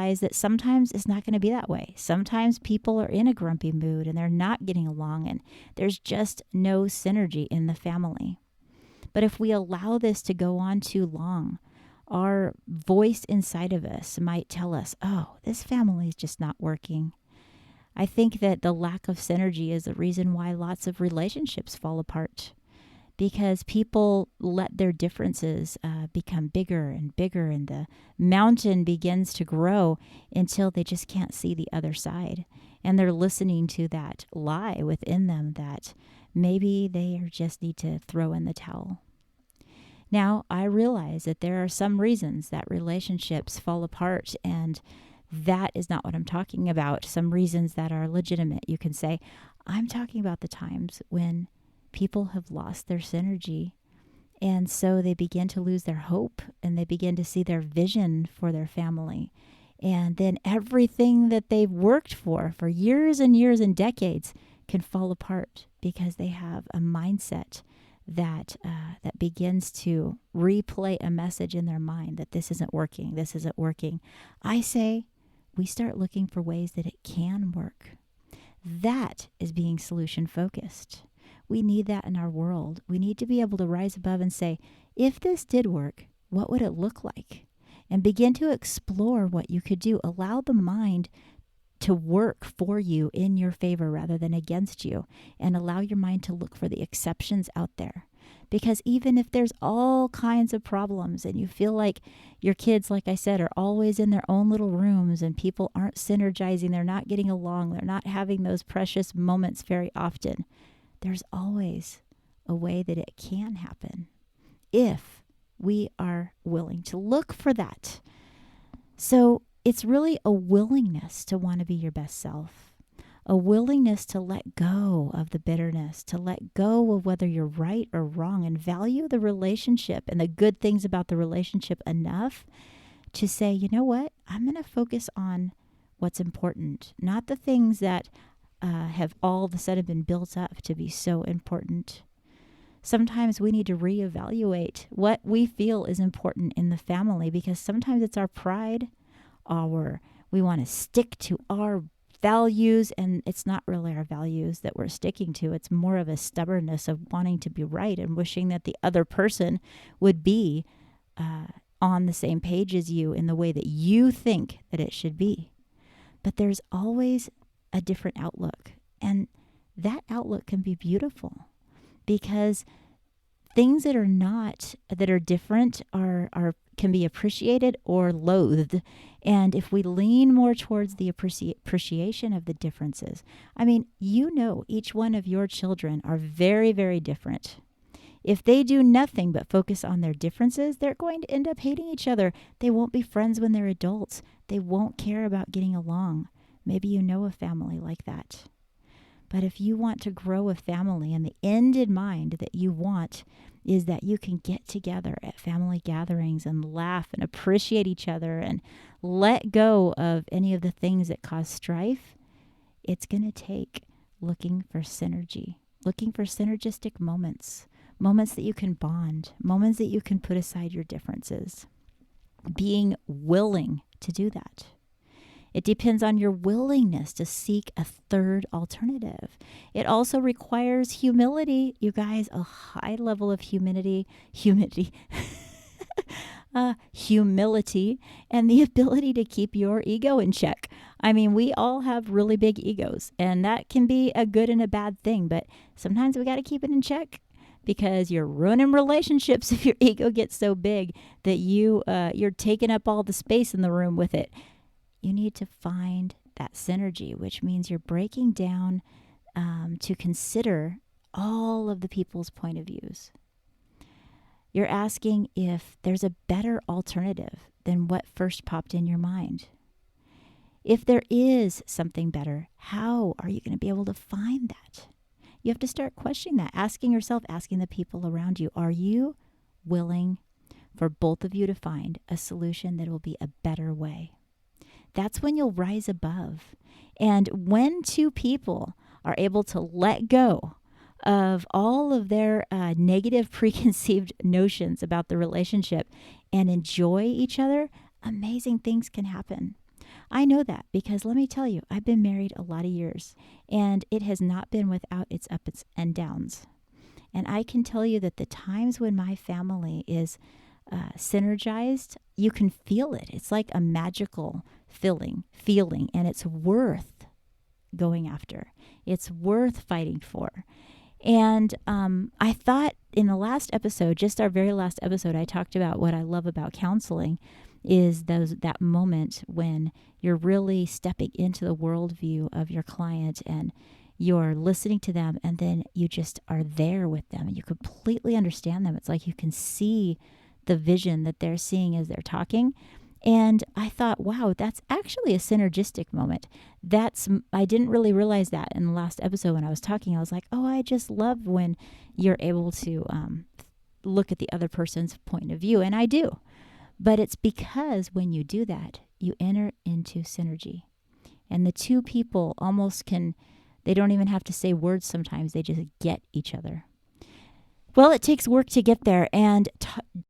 realize that sometimes it's not going to be that way. Sometimes people are in a grumpy mood and they're not getting along and there's just no synergy in the family. But if we allow this to go on too long, our voice inside of us might tell us, oh, this family is just not working. I think that the lack of synergy is the reason why lots of relationships fall apart, because people let their differences become bigger and bigger, and the mountain begins to grow until they just can't see the other side. And they're listening to that lie within them that maybe they just need to throw in the towel. Now, I realize that there are some reasons that relationships fall apart, and that is not what I'm talking about. Some reasons that are legitimate, you can say. I'm talking about the times when people have lost their synergy, and so they begin to lose their hope, and they begin to see their vision for their family. And then everything that they've worked for years and years and decades can fall apart because they have a mindset that begins to replay a message in their mind that this isn't working, this isn't working. I say we start looking for ways that it can work. That is being solution focused. We need that in our world. We need to be able to rise above and say, if this did work, what would it look like? And begin to explore what you could do. Allow the mind to work for you in your favor rather than against you, and allow your mind to look for the exceptions out there. Because even if there's all kinds of problems and you feel like your kids, like I said, are always in their own little rooms and people aren't synergizing, they're not getting along, they're not having those precious moments very often, there's always a way that it can happen if we are willing to look for that. So it's really a willingness to want to be your best self, a willingness to let go of the bitterness, to let go of whether you're right or wrong, and value the relationship and the good things about the relationship enough to say, you know what, I'm going to focus on what's important, not the things that have all of a sudden been built up to be so important. Sometimes we need to reevaluate what we feel is important in the family, because sometimes it's our pride, we want to stick to our values, and it's not really our values that we're sticking to. It's more of a stubbornness of wanting to be right and wishing that the other person would be on the same page as you in the way that you think that it should be. But there's always a different outlook, and that outlook can be beautiful, because things that are different can be appreciated or loathed. And if we lean more towards the appreciation of the differences, I mean, each one of your children are very, very different. If they do nothing but focus on their differences, they're going to end up hating each other. They won't be friends when they're adults. They won't care about getting along. Maybe you know a family like that. But if you want to grow a family, and the end in mind that you want is that you can get together at family gatherings and laugh and appreciate each other and let go of any of the things that cause strife, it's going to take looking for synergy, looking for synergistic moments that you can bond, moments that you can put aside your differences, being willing to do that. It depends on your willingness to seek a third alternative. It also requires humility, you guys, a high level of humility, and the ability to keep your ego in check. I mean, we all have really big egos, and that can be a good and a bad thing, but sometimes we got to keep it in check, because you're ruining relationships if your ego gets so big that you're taking up all the space in the room with it. You need to find that synergy, which means you're breaking down to consider all of the people's point of views. You're asking if there's a better alternative than what first popped in your mind. If there is something better, how are you going to be able to find that? You have to start questioning that, asking yourself, asking the people around you, are you willing for both of you to find a solution that will be a better way? That's when you'll rise above. And when two people are able to let go of all of their negative preconceived notions about the relationship and enjoy each other, amazing things can happen. I know that because let me tell you, I've been married a lot of years and it has not been without its ups and downs. And I can tell you that the times when my family is synergized, you can feel it. It's like a magical feeling, and it's worth going after. It's worth fighting for. And I thought in the last episode, just our very last episode, I talked about what I love about counseling is that moment when you're really stepping into the worldview of your client and you're listening to them, and then you just are there with them and you completely understand them. It's like you can see the vision that they're seeing as they're talking. And I thought, wow, that's actually a synergistic moment. I didn't really realize that in the last episode when I was talking. I was like, oh, I just love when you're able to look at the other person's point of view. And I do. But it's because when you do that, you enter into synergy. And the two people they don't even have to say words sometimes. They just get each other. Well, it takes work to get there. And